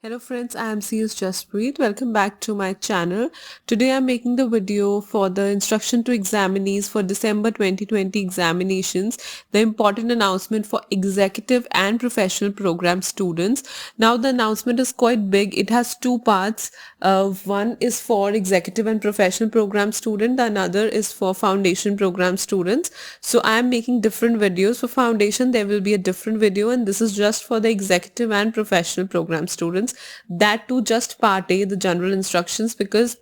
Hello friends, I am CS Jaspreet. Welcome back to my channel. Today I am making the video for the instruction to examinees for December 2020 examinations, the important announcement for executive and professional program students. Now the announcement is quite big. It has two parts. One is for executive and professional program student, the another is for foundation program students. So I am making different videos. For foundation there will be a different video, and this is just for the executive and professional program students. That too just part A, the general instructions, because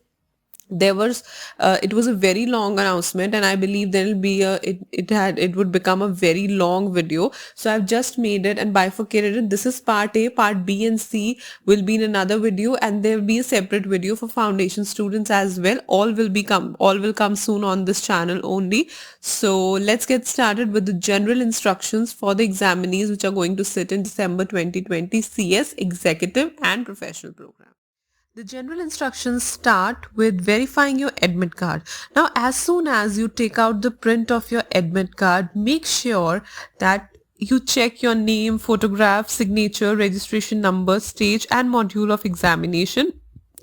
there was it was a very long announcement, and I believe there will be it would become a very long video. So I've just made it and bifurcated it. This is part A. Part B and C will be in another video, and there will be a separate video for foundation students as well. All will come soon on this channel only. So let's get started with the general instructions for the examinees which are going to sit in December 2020 CS executive and professional program. The general instructions start with verifying your admit card. Now, as soon as you take out the print of your admit card, make sure that you check your name, photograph, signature, registration number, stage and module of examination,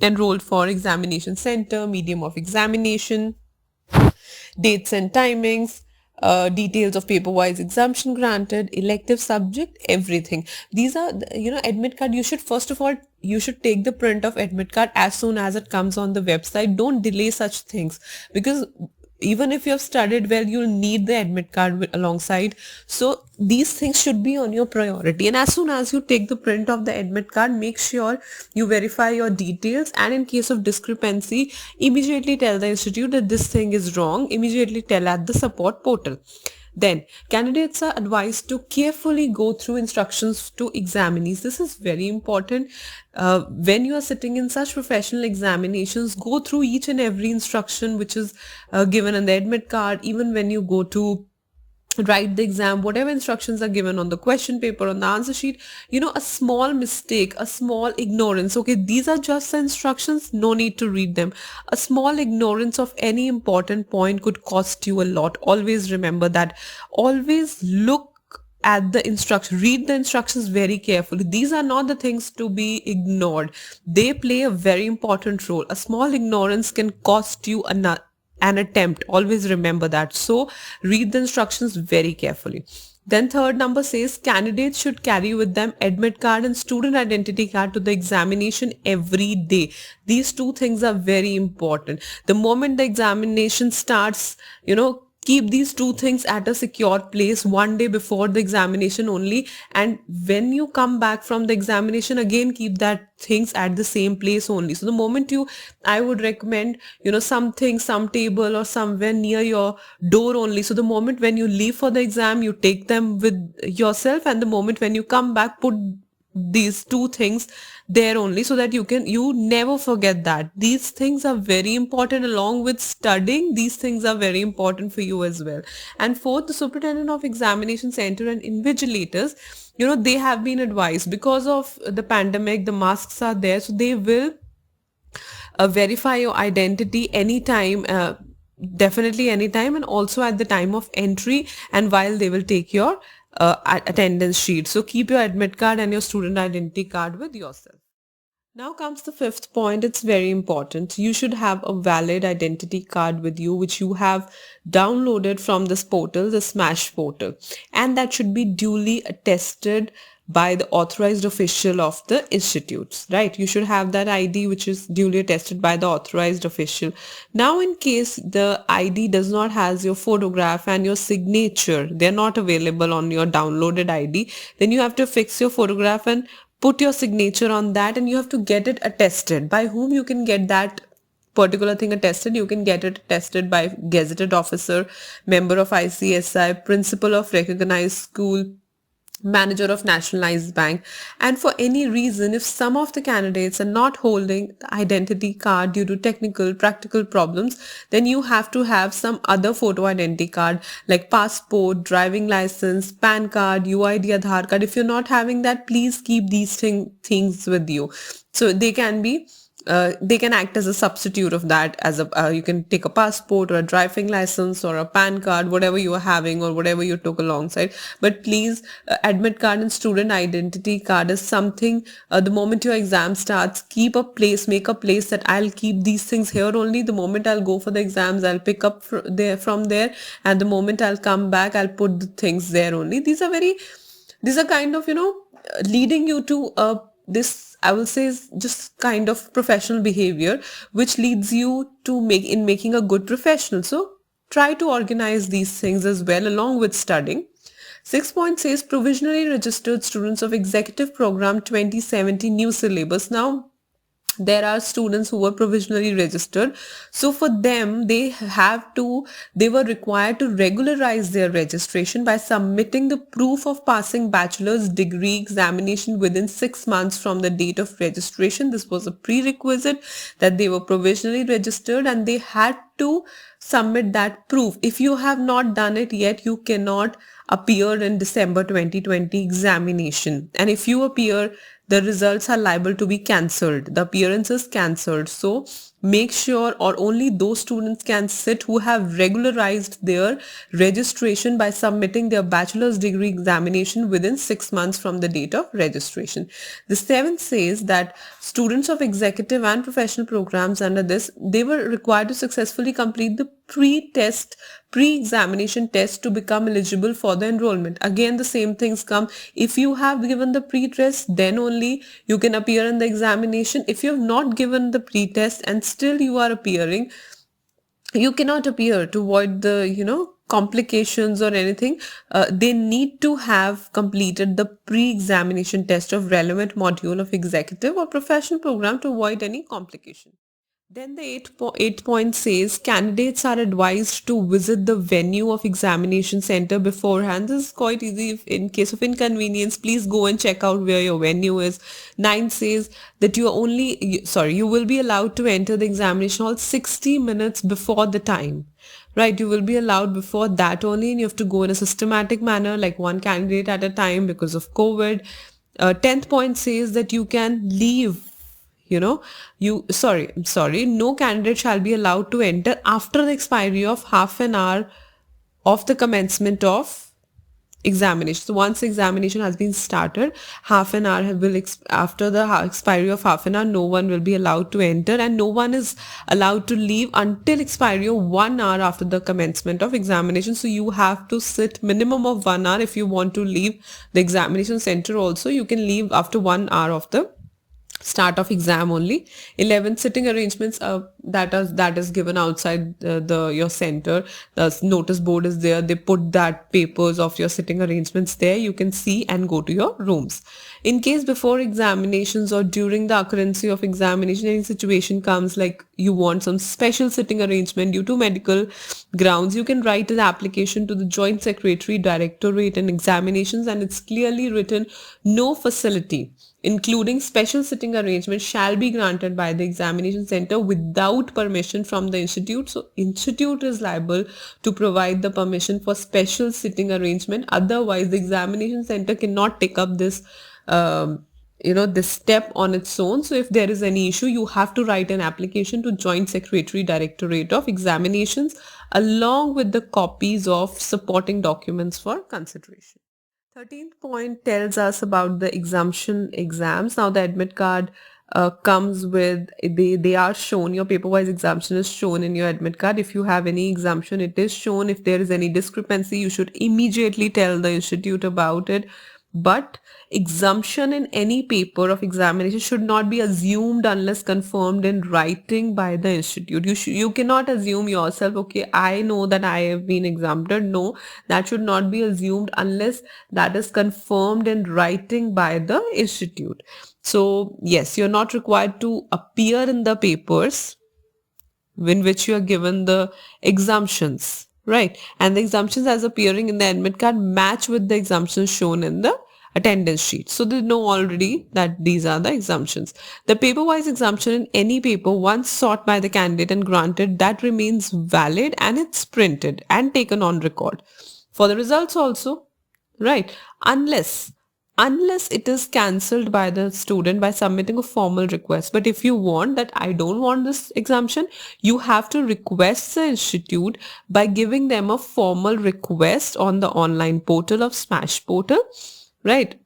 enrolled for examination center, medium of examination, dates and timings, details of paper-wise exemption granted, elective subject, everything. These are, admit card. You should, first of all, you should take the print of admit card as soon as it comes on the website. Don't delay such things, because even if you have studied well, you'll need the admit card alongside. So these things should be on your priority. And as soon as you take the print of the admit card, make sure you verify your details, and in case of discrepancy, immediately tell the institute that this thing is wrong. Immediately tell at the support portal. Then, candidates are advised to carefully go through instructions to examinees. This is very important. When you are sitting in such professional examinations, go through each and every instruction which is given in the admit card. Even when you go to write the exam, whatever instructions are given on the question paper, on the answer sheet, a small mistake, a small ignorance, okay, these are just the instructions, no need to read them. A small ignorance of any important point could cost you a lot. Always remember that. Always look at the instruction, read the instructions very carefully. These are not the things to be ignored. They play a very important role. A small ignorance can cost you an attempt. Always remember that. So read the instructions very carefully. Then third number says candidates should carry with them admit card and student identity card to the examination every day. These two things are very important. The moment the examination starts, keep these two things at a secure place one day before the examination only. And when you come back from the examination, again keep that things at the same place only. So the moment I would recommend, some table or somewhere near your door only. So the moment when you leave for the exam, you take them with yourself, and the moment when you come back, put these two things there only, so that you never forget that. These things are very important. Along with studying, these things are very important for you as well. And fourth, the superintendent of examination center and invigilators, they have been advised, because of the pandemic, the masks are there, so they will verify your identity anytime, definitely anytime, and also at the time of entry, and while they will take your attendance sheet. So keep your admit card and your student identity card with yourself. Now comes the fifth point. It's very important. You should have a valid identity card with you, which you have downloaded from this portal, the Smash portal, and that should be duly attested by the authorized official of the institutes, right? You should have that ID which is duly attested by the authorized official. Now, in case the ID does not has your photograph and your signature, they're not available on your downloaded ID, then you have to fix your photograph and put your signature on that, and you have to get it attested. By whom you can get that particular thing attested? You can get it attested by gazetted officer, member of ICSI, principal of recognized school, manager of nationalized bank. And for any reason, if some of the candidates are not holding the identity card due to technical practical problems, then you have to have some other photo identity card like passport, driving license, PAN card, UID, Aadhaar card. If you're not having that, please keep these things with you. So they can be they can act as a substitute of that. As a you can take a passport or a driving license or a PAN card, whatever you are having or whatever you took alongside. But please, admit card and student identity card is something, the moment your exam starts, keep a place, make a place that I'll keep these things here only. The moment I'll go for the exams, I'll pick up from there, and the moment I'll come back, I'll put the things there only. These are kind of, leading you to this, I will say, is just kind of professional behavior, which leads you to making a good professional. So try to organize these things as well along with studying. 6 point says provisionally registered students of executive program 2070 new syllabus. Now, there are students who were provisionally registered, so for them they were required to regularize their registration by submitting the proof of passing bachelor's degree examination within 6 months from the date of registration. This was a prerequisite, that they were provisionally registered and they had to submit that proof. If you have not done it yet, you cannot appear in December 2020 examination, and if you appear, the results are liable to be cancelled. The appearance is cancelled. So make sure, or only those students can sit who have regularized their registration by submitting their bachelor's degree examination within 6 months from the date of registration. The 7th says that students of executive and professional programs under this, they were required to successfully complete the pre-examination test to become eligible for the enrollment. Again, the same things come. If you have given the pre-test, then only you can appear in the examination. If you have not given the pre-test and still you are appearing, you cannot appear, to avoid the complications or anything. They need to have completed the pre-examination test of relevant module of executive or professional program to avoid any complication. Then the 8 point says candidates are advised to visit the venue of examination center beforehand. This is quite easy. If in case of inconvenience, please go and check out where your venue is. 9 says that you will be allowed to enter the examination hall 60 minutes before the time. Right, you will be allowed before that only, and you have to go in a systematic manner, like one candidate at a time because of COVID. 10th point says that you can leave. No candidate shall be allowed to enter after the expiry of half an hour of the commencement of examination. So once the examination has been started, half an hour after the expiry of half an hour, no one will be allowed to enter, and no one is allowed to leave until expiry of 1 hour after the commencement of examination. So you have to sit minimum of 1 hour. If you want to leave the examination center also, you can leave after 1 hour of the start of exam only. 11, sitting arrangements that is given outside your center. The notice board is there. They put that papers of your sitting arrangements there. You can see and go to your rooms. In case before examinations or during the occurrence of examination, any situation comes like you want some special sitting arrangement due to medical grounds, you can write an application to the Joint Secretary, Directorate and Examinations, and it's clearly written, no facility including special sitting arrangement shall be granted by the examination center without permission from the institute. So institute is liable to provide the permission for special sitting arrangement. Otherwise, the examination center cannot take up this this step on its own. So if there is any issue, you have to write an application to Joint Secretary, Directorate of Examinations along with the copies of supporting documents for consideration. 13th point tells us about the exemption exams. Now the admit card comes with, they are shown, your paper-wise exemption is shown in your admit card. If you have any exemption, it is shown. If there is any discrepancy, you should immediately tell the institute about it. But exemption in any paper of examination should not be assumed unless confirmed in writing by the institute. You cannot assume yourself, okay, I know that I have been exempted. No, that should not be assumed unless that is confirmed in writing by the institute. So yes, you're not required to appear in the papers in which you are given the exemptions, right? And the exemptions as appearing in the admit card match with the exemptions shown in the attendance sheet. So they know already that these are the exemptions. The paper-wise exemption in any paper once sought by the candidate and granted, that remains valid and it's printed and taken on record. For the results also, right? Unless unless it is cancelled by the student by submitting a formal request. But if you want that, I don't want this exemption, you have to request the institute by giving them a formal request on the online portal of Smash portal, right?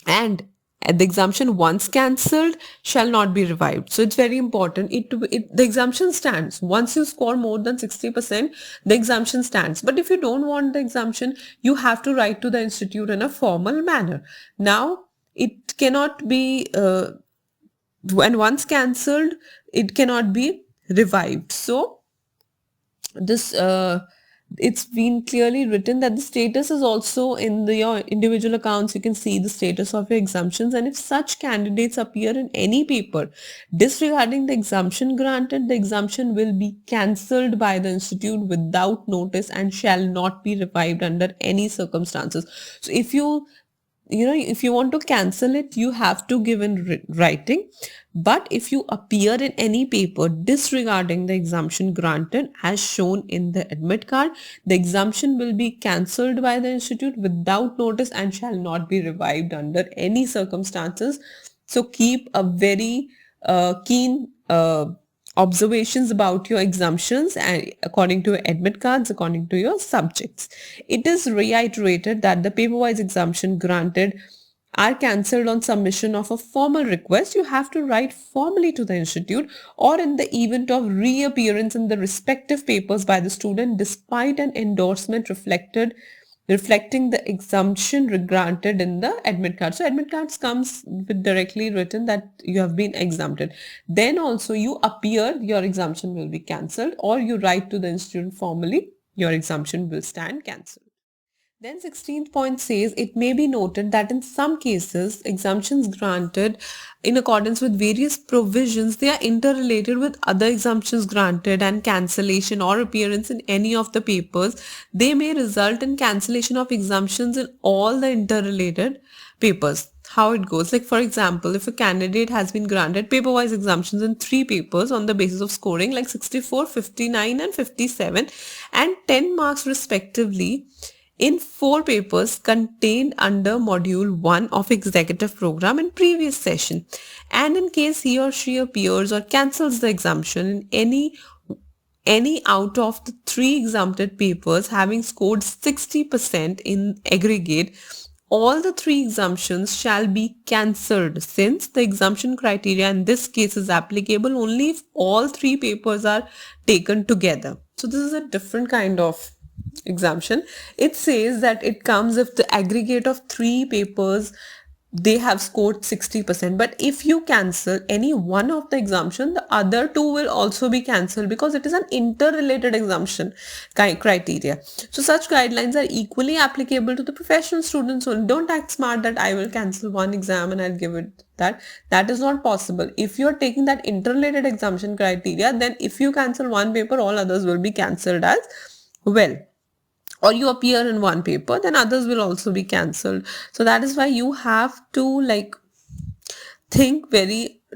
And the exemption once cancelled shall not be revived. So it's very important. The exemption stands. Once you score more than 60%, the exemption stands. But if you don't want the exemption, you have to write to the institute in a formal manner. Now, it cannot be, when once cancelled, it cannot be revived. So this it's been clearly written that the status is also in your individual accounts. You can see the status of your exemptions, and if such candidates appear in any paper disregarding the exemption granted, the exemption will be cancelled by the institute without notice and shall not be revived under any circumstances. So if you want to cancel it, you have to give in writing. But if you appear in any paper disregarding the exemption granted as shown in the admit card, the exemption will be cancelled by the institute without notice and shall not be revived under any circumstances. So keep a very keen observations about your exemptions and according to your admit cards, according to your subjects. It is reiterated that the paper-wise exemption granted are cancelled on submission of a formal request. You have to write formally to the institute, or in the event of reappearance in the respective papers by the student despite an endorsement reflecting the exemption granted in the admit card. So admit cards comes with directly written that you have been exempted. Then also you appear, your exemption will be cancelled, or you write to the institute formally, your exemption will stand cancelled. Then 16th point says it may be noted that in some cases exemptions granted in accordance with various provisions, they are interrelated with other exemptions granted, and cancellation or appearance in any of the papers, they may result in cancellation of exemptions in all the interrelated papers. How it goes, like for example, if a candidate has been granted paper-wise exemptions in 3 papers on the basis of scoring like 64, 59 and 57 and 10 marks respectively, in 4 papers contained under module 1 of executive program in previous session, and in case he or she appears or cancels the exemption in any out of the 3 exempted papers having scored 60% in aggregate, all the 3 exemptions shall be cancelled, since the exemption criteria in this case is applicable only if all 3 papers are taken together. So this is a different kind of exemption. It says that it comes if the aggregate of 3 papers they have scored 60%, but if you cancel any one of the exemption, the other 2 will also be cancelled because it is an interrelated exemption criteria. So such guidelines are equally applicable to the professional students. So don't act smart that I will cancel one exam and I'll give it that is not possible. If you're taking that interrelated exemption criteria, then if you cancel one paper, all others will be cancelled as well. Or you appear in one paper, then others will also be cancelled. So that is why you have to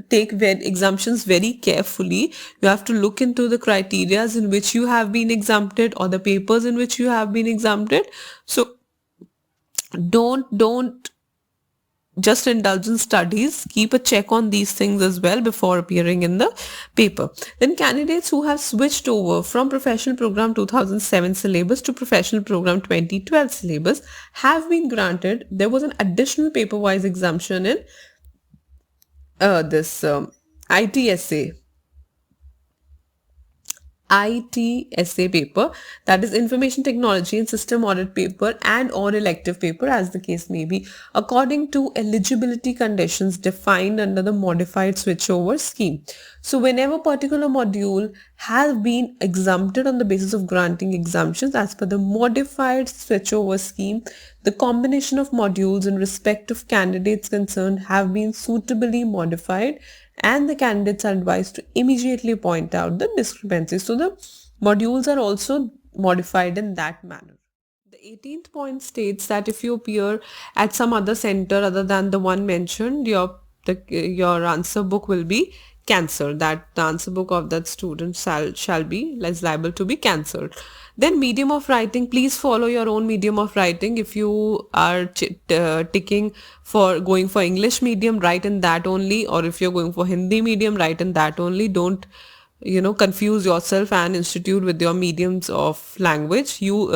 take exemptions very carefully. You have to look into the criterias in which you have been exempted or the papers in which you have been exempted. So don't just indulge in studies. Keep a check on these things as well before appearing in the paper. Then candidates who have switched over from professional program 2007 syllabus to professional program 2012 syllabus have been granted. There was an additional paper-wise exemption in this ITSA paper, that is information technology and system audit paper, and or elective paper as the case may be, according to eligibility conditions defined under the modified switchover scheme. So whenever particular module has been exempted on the basis of granting exemptions as per the modified switchover scheme, the combination of modules in respect of candidates concerned have been suitably modified, and the candidates are advised to immediately point out the discrepancies. So the modules are also modified in that manner. The 18th point states that if you appear at some other center other than the one mentioned, your answer book will be cancelled, that the answer book of that student shall be less liable to be cancelled. Then medium of writing, please follow your own medium of writing. If you are ticking for going for English medium, write in that only, or if you're going for Hindi medium, write in that only. Don't confuse yourself and institute with your mediums of language. You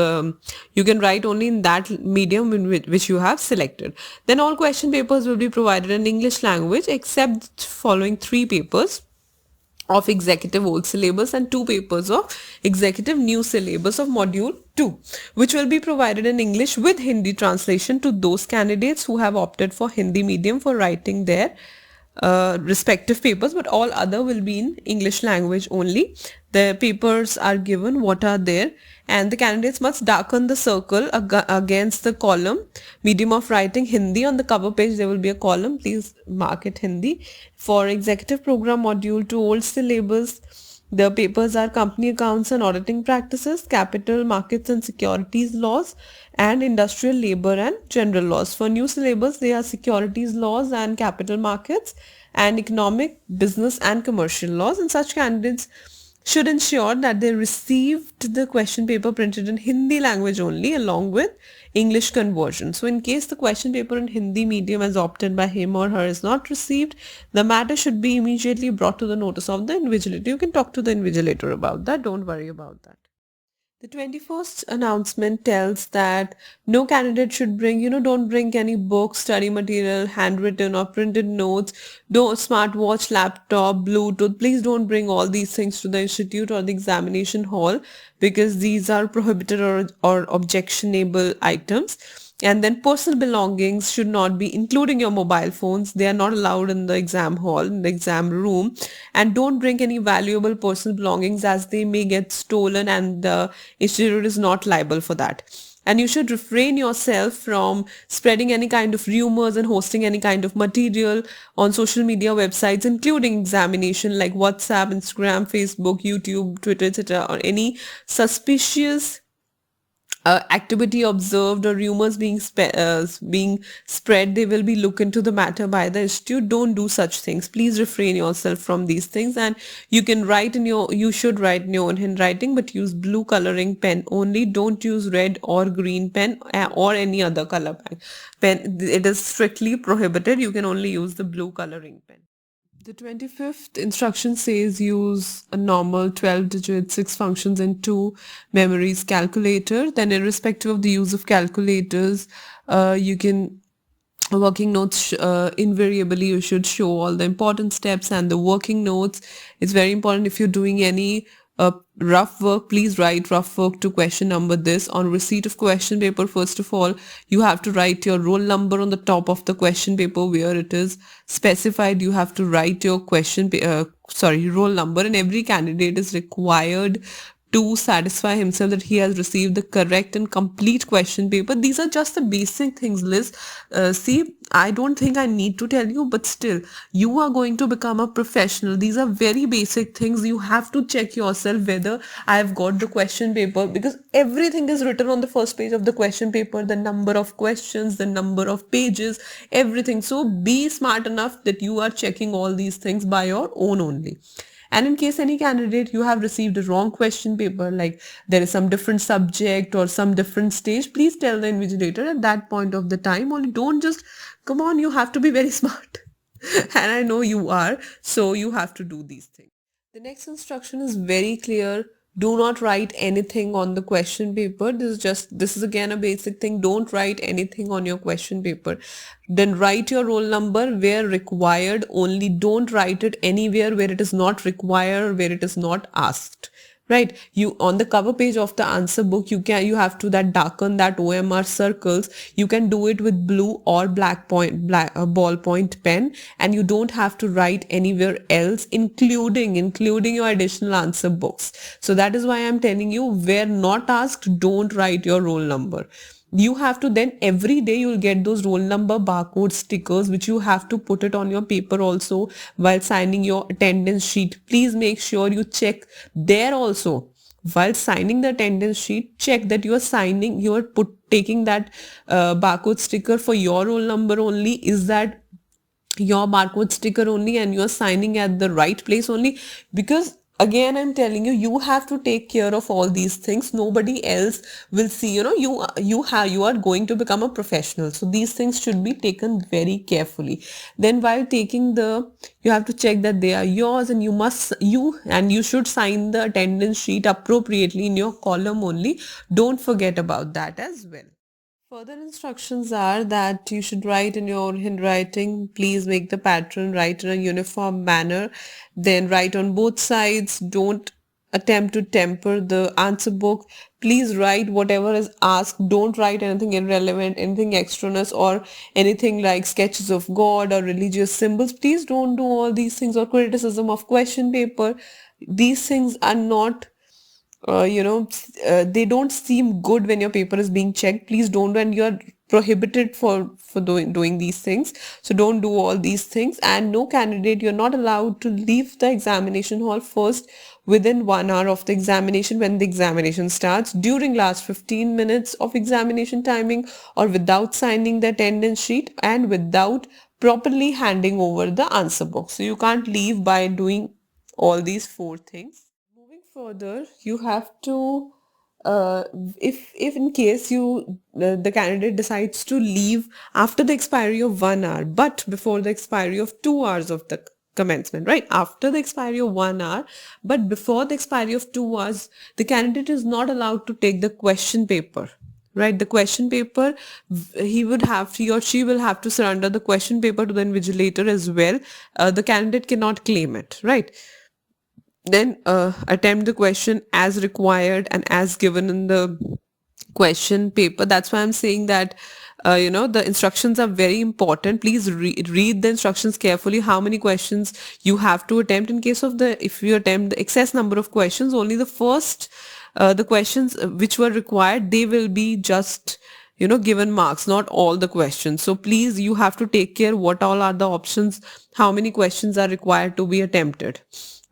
can write only in that medium in which you have selected. Then all question papers will be provided in English language except following 3 papers of executive old syllabus and 2 papers of executive new syllabus of module 2, which will be provided in English with Hindi translation to those candidates who have opted for Hindi medium for writing their respective papers, but all other will be in English language only. The papers are given what are there, and the candidates must darken the circle against the column medium of writing Hindi. On the cover page there will be a column, please mark it Hindi. For executive program module 2 old syllabus, the papers are company accounts and auditing practices, capital markets and securities laws, and industrial labor and general laws. For new syllabus, they are securities laws and capital markets, and economic, business and commercial laws. And such candidates should ensure that they received the question paper printed in Hindi language only along with English conversion. So in case the question paper in Hindi medium as opted by him or her is not received, the matter should be immediately brought to the notice of the invigilator. You can talk to the invigilator about that. Don't worry about that. The 21st announcement tells that no candidate should bring, don't bring any books, study material, handwritten or printed notes, don't smartwatch, laptop, Bluetooth. Please don't bring all these things to the institute or the examination hall, because these are prohibited or objectionable items. And then personal belongings should not be, including your mobile phones. They are not allowed in the exam hall, in the exam room. And don't bring any valuable personal belongings, as they may get stolen and the institute is not liable for that. And you should refrain yourself from spreading any kind of rumors and hosting any kind of material on social media websites, including examination, like WhatsApp, Instagram, Facebook, YouTube, Twitter, etc., or any suspicious activity observed or rumors being spread. They will be looked into the matter by the institute. Don't do such things. Please refrain yourself from these things. And you should write in your own handwriting, but use blue coloring pen only. Don't use red or green pen or any other color pen. It is strictly prohibited. You can only use the blue coloring pen. The 25th instruction says use a normal 12-digit 6 functions and 2 memories calculator. Then irrespective of the use of calculators, you can working notes, invariably you should show all the important steps and the working notes. It's very important. If you're doing any rough work, please write rough work to question number this. On receipt of question paper, first of all, you have to write your roll number on the top of the question paper where it is specified. You have to write your roll number, and every candidate is required to satisfy himself that he has received the correct and complete question paper. These are just the basic things, Liz. See, I don't think I need to tell you, but still, you are going to become a professional. These are very basic things. You have to check yourself whether I have got the question paper, because everything is written on the first page of the question paper, the number of questions, the number of pages, everything. So be smart enough that you are checking all these things by your own only. And in case any candidate you have received a wrong question paper, like there is some different subject or some different stage, please tell the invigilator at that point of the time. Only don't just, come on, you have to be very smart. And I know you are, so you have to do these things. The next instruction is very clear. Do not write anything on the question paper. This is again a basic thing. Don't write anything on your question paper. Then write your roll number where required only. Don't write it anywhere where it is not required or where it is not asked. Right? You on the cover page of the answer book, you have to darken that OMR circles. You can do it with blue or black ballpoint pen, and you don't have to write anywhere else, including your additional answer books. So that is why I'm telling you, where not asked, don't write your roll number. You have to then every day you'll get those roll number barcode stickers, which you have to put it on your paper also while signing your attendance sheet. Please make sure you check there also. While signing the attendance sheet, check that you are taking that barcode sticker for your roll number only. Is that your barcode sticker only and you're signing at the right place only, because again I'm telling you, you have to take care of all these things. Nobody else will see. You are going to become a professional, so these things should be taken very carefully. Then while taking the, you have to check that they are yours, and you should sign the attendance sheet appropriately in your column only. Don't forget about that as well. Further instructions are that you should write in your own handwriting. Please make the pattern, write in a uniform manner. Then write on both sides. Don't attempt to temper the answer book. Please write whatever is asked. Don't write anything irrelevant, anything extraneous, or anything like sketches of God or religious symbols. Please don't do all these things, or criticism of question paper. These things are not they don't seem good when your paper is being checked. Please don't, and you're prohibited for doing these things. So don't do all these things. And no candidate, you're not allowed to leave the examination hall first within 1 hour of the examination when the examination starts, during last 15 minutes of examination timing, or without signing the attendance sheet, and without properly handing over the answer book. So you can't leave by doing all these four things. Moving further, you have to, uh, if in case the candidate decides to leave after the expiry of 1 hour, but before the expiry of 2 hours of the commencement, right? After the expiry of 1 hour, but before the expiry of 2 hours, the candidate is not allowed to take the question paper. Right, the question paper, he or she will have to surrender the question paper to the invigilator as well. The candidate cannot claim it, right? Then attempt the question as required and as given in the question paper. That's why I'm saying that the instructions are very important. Please read the instructions carefully, how many questions you have to attempt. In case of the, if you attempt the excess number of questions, only the first the questions which were required, they will be just given marks, not all the questions. So please, you have to take care what all are the options, how many questions are required to be attempted.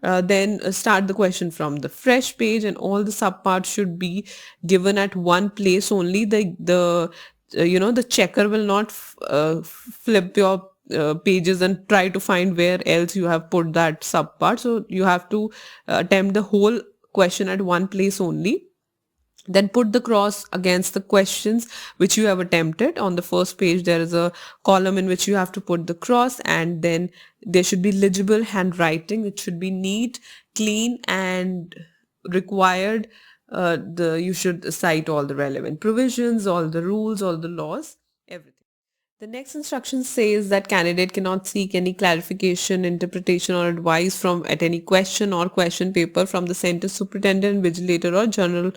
Then start the question from the fresh page, and all the subparts should be given at one place only. The checker will not flip your pages and try to find where else you have put that subpart. So you have to attempt the whole question at one place only. Then put the cross against the questions which you have attempted. On the first page, there is a column in which you have to put the cross, and then there should be legible handwriting. It should be neat, clean, and required. You should cite all the relevant provisions, all the rules, all the laws, everything. The next instruction says that candidate cannot seek any clarification, interpretation, or advice from at any question or question paper from the center superintendent, vigilator, or general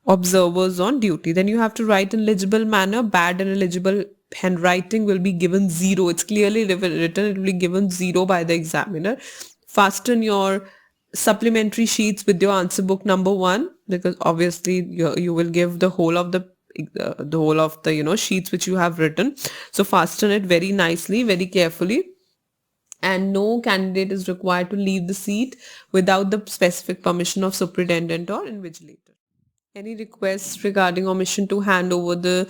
observers on duty. Then you have to write in legible manner. Bad and illegible handwriting will be given 0. It's clearly written. It will be given 0 by the examiner. Fasten your supplementary sheets with your answer book number 1, because obviously you will give the whole of the sheets which you have written. So fasten it very nicely, very carefully. And no candidate is required to leave the seat without the specific permission of superintendent or invigilator. Any requests regarding omission to hand over the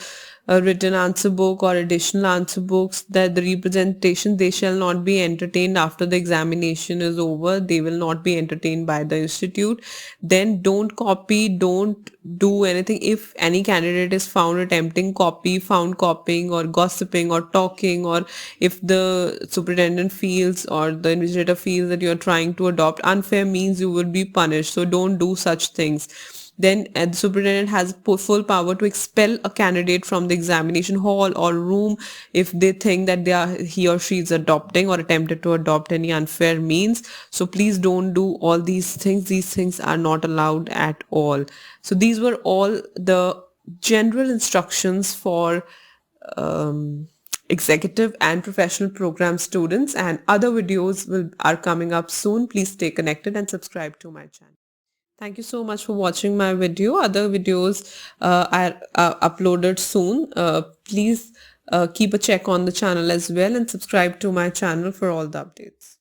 written answer book or additional answer books, that the representation, they shall not be entertained after the examination is over. They will not be entertained by the institute. Then don't copy, don't do anything. If any candidate is found attempting found copying or gossiping or talking, or if the superintendent feels or the invigilator feels that you're trying to adopt unfair means, you will be punished. So don't do such things. Then the superintendent has full power to expel a candidate from the examination hall or room if they think that he or she is adopting or attempted to adopt any unfair means. So please don't do all these things. These things are not allowed at all. So these were all the general instructions for executive and professional program students, and other videos are coming up soon. Please stay connected and subscribe to my channel. Thank you so much for watching my video. Other videos are uploaded soon. Please keep a check on the channel as well, and subscribe to my channel for all the updates.